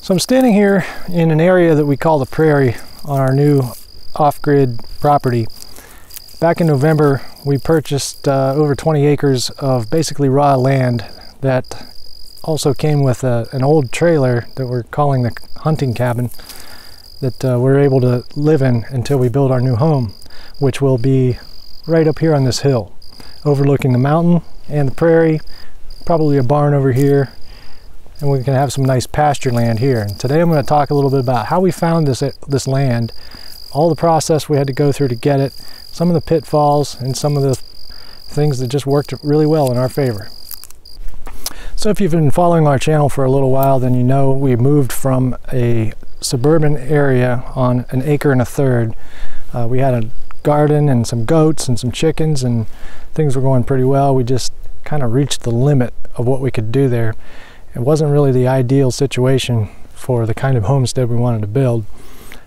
So I'm standing here in an area that we call the prairie on our new off-grid property. Back in November, we purchased over 20 acres of basically raw land that also came with an old trailer that we're calling the hunting cabin that we're able to live in until we build our new home, which will be right up here on this hill, overlooking the mountain and the prairie, probably a barn over here, and we can have some nice pasture land here. And today I'm going to talk a little bit about how we found this land, all the process we had to go through to get it, some of the pitfalls, and some of the things that just worked really well in our favor. So if you've been following our channel for a little while, then you know we moved from a suburban area on 1 1/3 acres. We had a garden and some goats and some chickens, and things were going pretty well. We just kind of reached the limit of what we could do there. It wasn't really the ideal situation for the kind of homestead we wanted to build,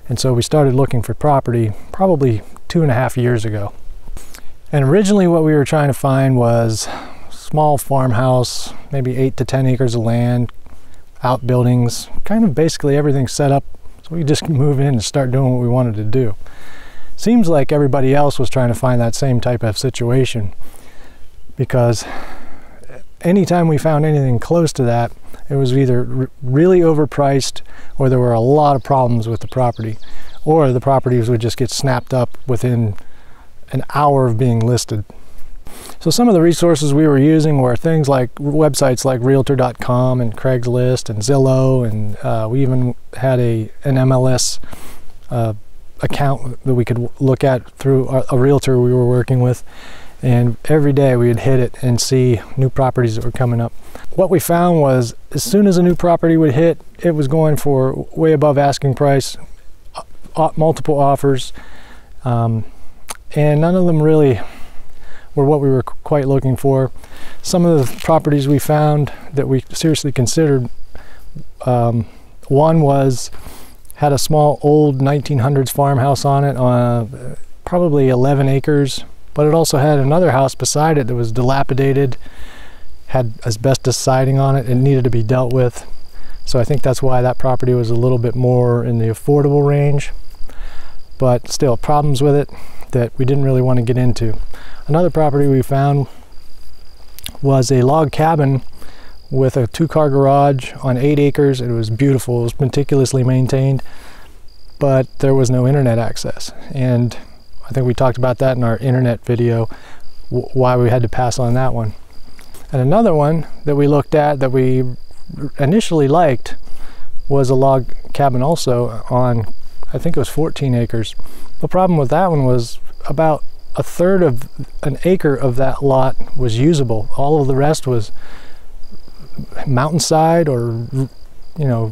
and so we started looking for property probably 2.5 years ago. And originally what we were trying to find was a small farmhouse, maybe 8 to 10 acres of land, outbuildings, kind of basically everything set up so we could just move in and start doing what we wanted to do. Seems like everybody else was trying to find that same type of situation, because anytime we found anything close to that, it was either really overpriced, or there were a lot of problems with the property, or the properties would just get snapped up within an hour of being listed. So some of the resources we were using were things like websites like realtor.com and Craigslist and Zillow, and we even had an MLS account that we could look at through a realtor we were working with. And every day we would hit it and see new properties that were coming up. What we found was, as soon as a new property would hit, it was going for way above asking price, multiple offers, and none of them really were what we were quite looking for. Some of the properties we found that we seriously considered, one had a small old 1900s farmhouse on it, on probably 11 acres. But it also had another house beside it that was dilapidated, had asbestos siding on it, and needed to be dealt with. So I think that's why that property was a little bit more in the affordable range, but still problems with it that we didn't really want to get into. Another property we found was a log cabin with a 2-car garage on 8 acres. It was beautiful, it was meticulously maintained, but there was no internet access. And I think we talked about that in our internet video, why we had to pass on that one. And another one that we looked at that we initially liked was a log cabin also on, I think it was 14 acres. The problem with that one was about 1/3 of an acre of that lot was usable. All of the rest was mountainside or, you know,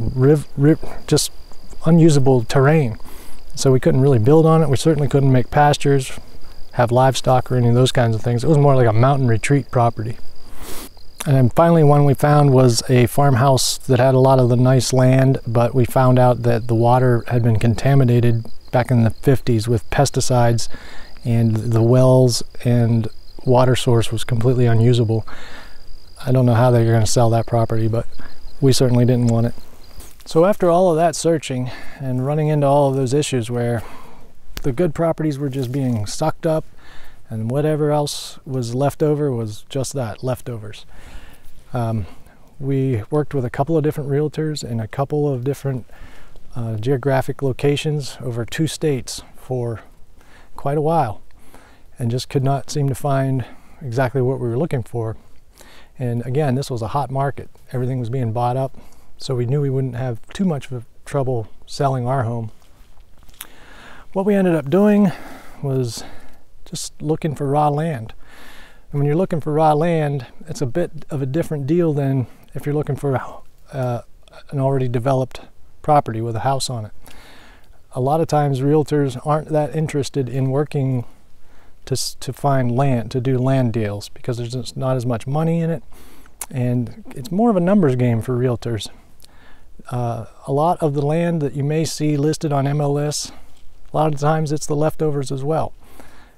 just unusable terrain. So we couldn't really build on it. We certainly couldn't make pastures, have livestock, or any of those kinds of things. It was more like a mountain retreat property. And then finally, one we found was a farmhouse that had a lot of the nice land, but we found out that the water had been contaminated back in the 50s with pesticides, and the wells and water source was completely unusable. I don't know how they're going to sell that property, but we certainly didn't want it. So after all of that searching and running into all of those issues where the good properties were just being sucked up and whatever else was left over was just that, leftovers, we worked with a couple of different realtors in a couple of different geographic locations over 2 states for quite a while, and just could not seem to find exactly what we were looking for. And again, this was a hot market. Everything was being bought up. So we knew we wouldn't have too much of trouble selling our home. What we ended up doing was just looking for raw land. And when you're looking for raw land, it's a bit of a different deal than if you're looking for an already developed property with a house on it. A lot of times realtors aren't that interested in working to find land, to do land deals, because there's just not as much money in it, and it's more of a numbers game for realtors. A lot of the land that you may see listed on MLS, a lot of times it's the leftovers as well.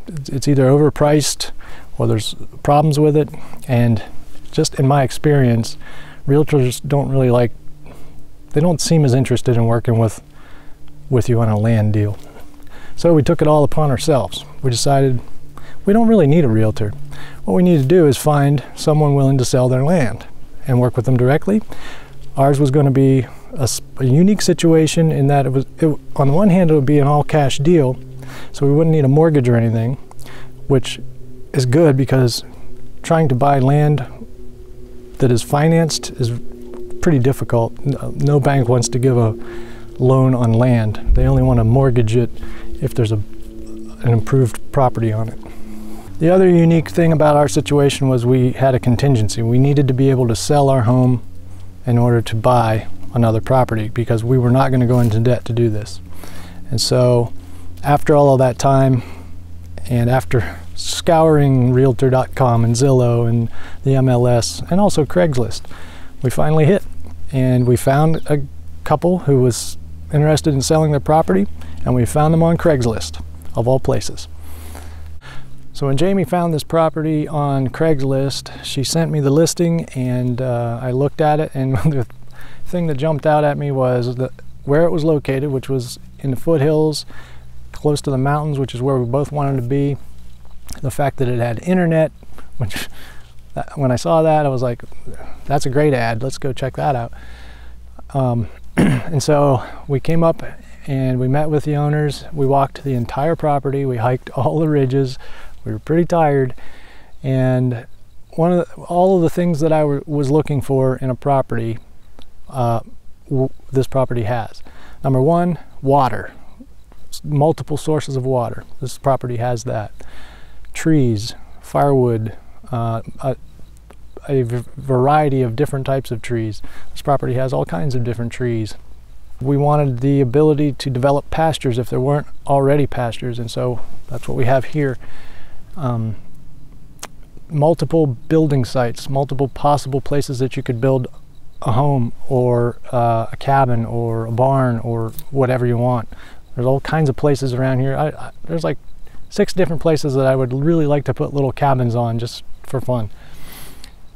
It's either overpriced or there's problems with it, and just in my experience, realtors don't really like they don't seem as interested in working with you on a land deal. So we took it all upon ourselves. We decided we don't really need a realtor. What we need to do is find someone willing to sell their land and work with them directly. Ours was going to be a unique situation in that on the one hand, it would be an all-cash deal, so we wouldn't need a mortgage or anything, which is good because trying to buy land that is financed is pretty difficult. No bank wants to give a loan on land. They only want to mortgage it if there's an improved property on it. The other unique thing about our situation was we had a contingency. We needed to be able to sell our home in order to buy another property because we were not going to go into debt to do this. And so after all of that time, and after scouring realtor.com and Zillow and the MLS and also Craigslist, we finally hit, and we found a couple who was interested in selling their property, and we found them on Craigslist, of all places. So when Jamie found this property on Craigslist, she sent me the listing, and I looked at it, and the thing that jumped out at me was where it was located, which was in the foothills, close to the mountains, which is where we both wanted to be. The fact that it had internet, which when I saw that, I was like, that's a great ad, let's go check that out. And so we came up and we met with the owners. We walked the entire property, we hiked all the ridges. We were pretty tired, and all of the things that I was looking for in a property, this property has. Number one, water. Multiple sources of water. This property has that. Trees, firewood, a variety of different types of trees. This property has all kinds of different trees. We wanted the ability to develop pastures if there weren't already pastures, and so that's what we have here. Multiple building sites, multiple possible places that you could build a home or a cabin or a barn or whatever you want. There's all kinds of places around here. There's like 6 different places that I would really like to put little cabins on just for fun.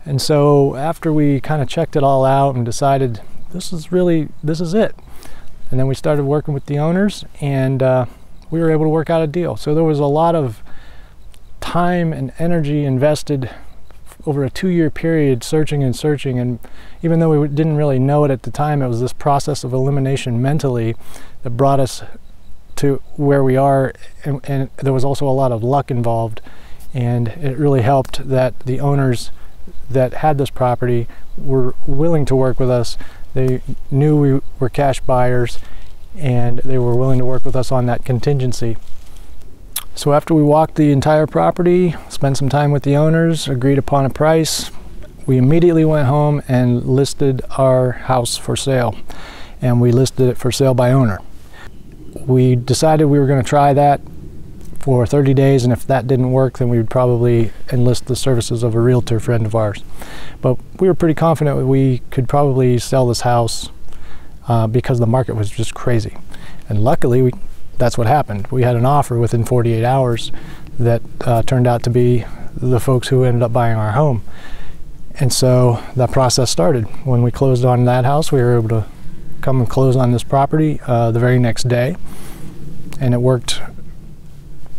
And so after we kind of checked it all out and decided this is it. And then we started working with the owners, and we were able to work out a deal. So there was a lot of time and energy invested over a 2-year period searching and searching, and even though we didn't really know it at the time, it was this process of elimination mentally that brought us to where we are, and there was also a lot of luck involved, and it really helped that the owners that had this property were willing to work with us. They knew we were cash buyers, and they were willing to work with us on that contingency. So after we walked the entire property, spent some time with the owners, agreed upon a price, we immediately went home and listed our house for sale. And we listed it for sale by owner. We decided we were going to try that for 30 days, and if that didn't work, then we would probably enlist the services of a realtor friend of ours. But we were pretty confident that we could probably sell this house because the market was just crazy. And luckily, that's what happened. We had an offer within 48 hours that turned out to be the folks who ended up buying our home. And so that process started. When we closed on that house, we were able to come and close on this property the very next day, and it worked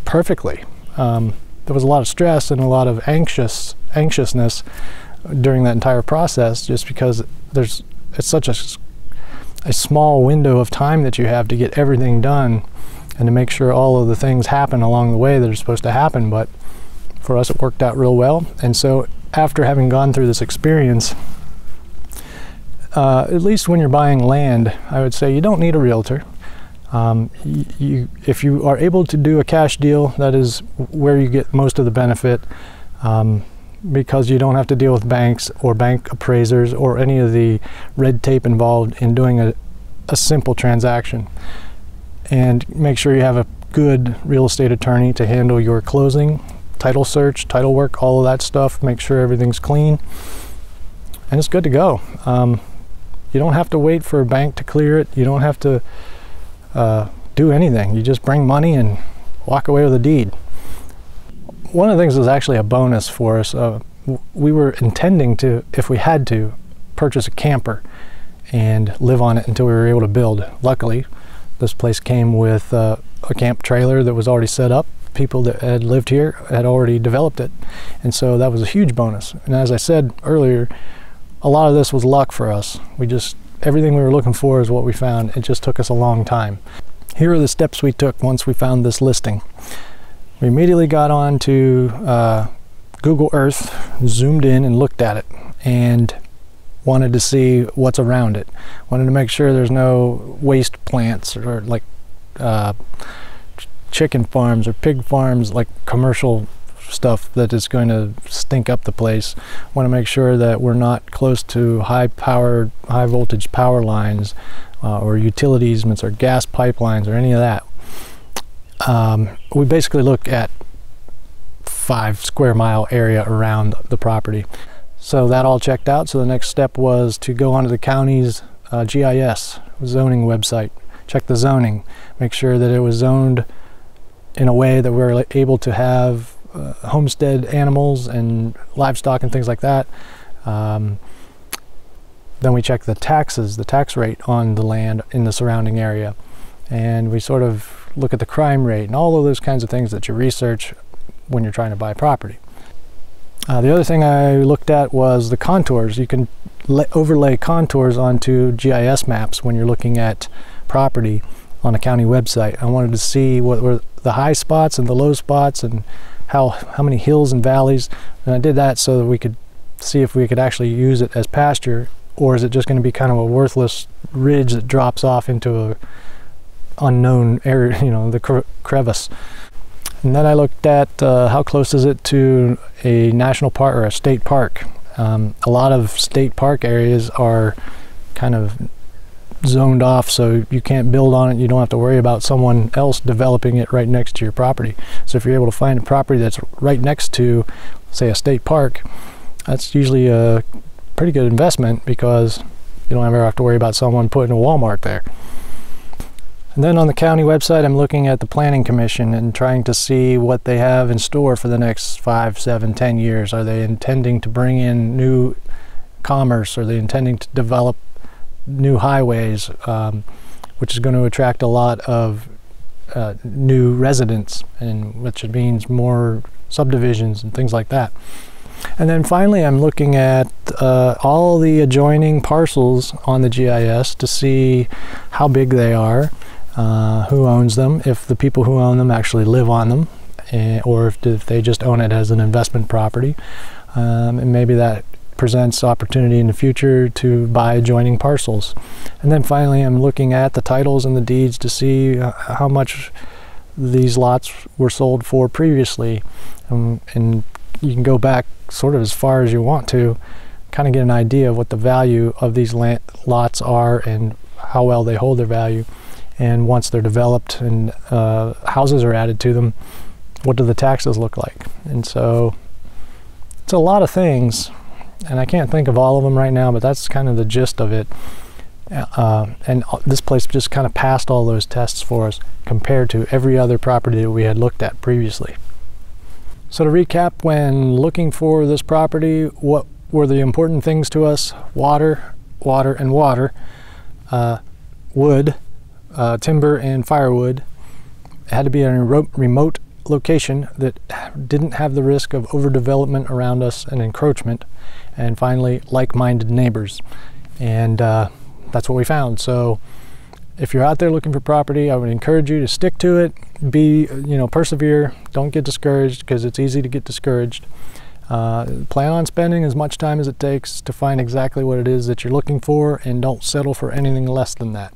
perfectly. There was a lot of stress and a lot of anxiousness during that entire process, just because it's such a small window of time that you have to get everything done and to make sure all of the things happen along the way that are supposed to happen. But for us, it worked out real well. And so after having gone through this experience, at least when you're buying land, I would say you don't need a realtor. If you are able to do a cash deal, that is where you get most of the benefit, because you don't have to deal with banks or bank appraisers or any of the red tape involved in doing a simple transaction. And make sure you have a good real estate attorney to handle your closing, title search, title work, all of that stuff. Make sure everything's clean, and it's good to go. You don't have to wait for a bank to clear it. You don't have to do anything. You just bring money and walk away with a deed. One of the things that's actually a bonus for us, we were intending to, if we had to, purchase a camper and live on it until we were able to build. Luckily, this place came with a camp trailer that was already set up. People that had lived here had already developed it, and so that was a huge bonus. And as I said earlier, a lot of this was luck for us. Everything we were looking for is what we found. It just took us a long time. Here are the steps we took once we found this listing. We immediately got on to Google Earth, zoomed in and looked at it, and wanted to see what's around it. Wanted to make sure there's no waste plants or like chicken farms or pig farms, like commercial stuff that is going to stink up the place. Want to make sure that we're not close to high voltage power lines or utility easements or gas pipelines or any of that. We basically look at 5 square mile area around the property. So that all checked out. So the next step was to go onto the county's GIS zoning website, check the zoning, make sure that it was zoned in a way that we're able to have homestead animals and livestock and things like that. Then we check the taxes, the tax rate on the land in the surrounding area, and we sort of look at the crime rate and all of those kinds of things that you research when you're trying to buy property. The other thing I looked at was the contours. You can overlay contours onto GIS maps when you're looking at property on a county website. I wanted to see what were the high spots and the low spots and how many hills and valleys, and I did that so that we could see if we could actually use it as pasture, or is it just going to be kind of a worthless ridge that drops off into a unknown area, you know, the crevice. And then I looked at how close is it to a national park or a state park. A lot of state park areas are kind of zoned off, so you can't build on it. You don't have to worry about someone else developing it right next to your property. So if you're able to find a property that's right next to, say, a state park, that's usually a pretty good investment because you don't ever have to worry about someone putting a Walmart there. And then on the county website, I'm looking at the Planning Commission and trying to see what they have in store for the next 5, 7, 10 years. Are they intending to bring in new commerce? Are they intending to develop new highways, which is going to attract a lot of new residents, and which means more subdivisions and things like that. And then finally, I'm looking at all the adjoining parcels on the GIS to see how big they are, who owns them, if the people who own them actually live on them, or if they just own it as an investment property. And maybe that presents opportunity in the future to buy adjoining parcels. And then finally, I'm looking at the titles and the deeds to see how much these lots were sold for previously. And you can go back sort of as far as you want to kind of get an idea of what the value of these lots are and how well they hold their value. And once they're developed and houses are added to them, what do the taxes look like? And so it's a lot of things, and I can't think of all of them right now, but that's kind of the gist of it. And this place just kind of passed all those tests for us compared to every other property that we had looked at previously. So to recap, when looking for this property, what were the important things to us? Water, water, and water. Wood, timber, and firewood. It had to be in a remote location that didn't have the risk of overdevelopment around us and encroachment. And finally, like-minded neighbors. And that's what we found. So if you're out there looking for property, I would encourage you to stick to it, persevere, don't get discouraged, because it's easy to get discouraged. Plan on spending as much time as it takes to find exactly what it is that you're looking for, and don't settle for anything less than that.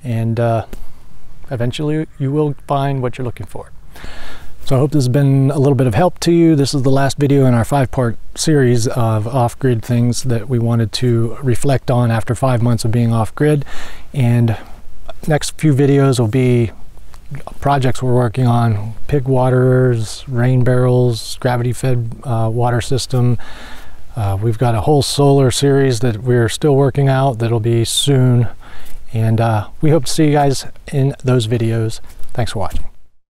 And eventually you will find what you're looking for. So I hope this has been a little bit of help to you. This is the last video in our 5-part series of off-grid things that we wanted to reflect on after 5 months of being off-grid. And next few videos will be projects we're working on: pig waterers, rain barrels, gravity-fed water system. We've got a whole solar series that we're still working out that'll be soon. And we hope to see you guys in those videos. Thanks for watching.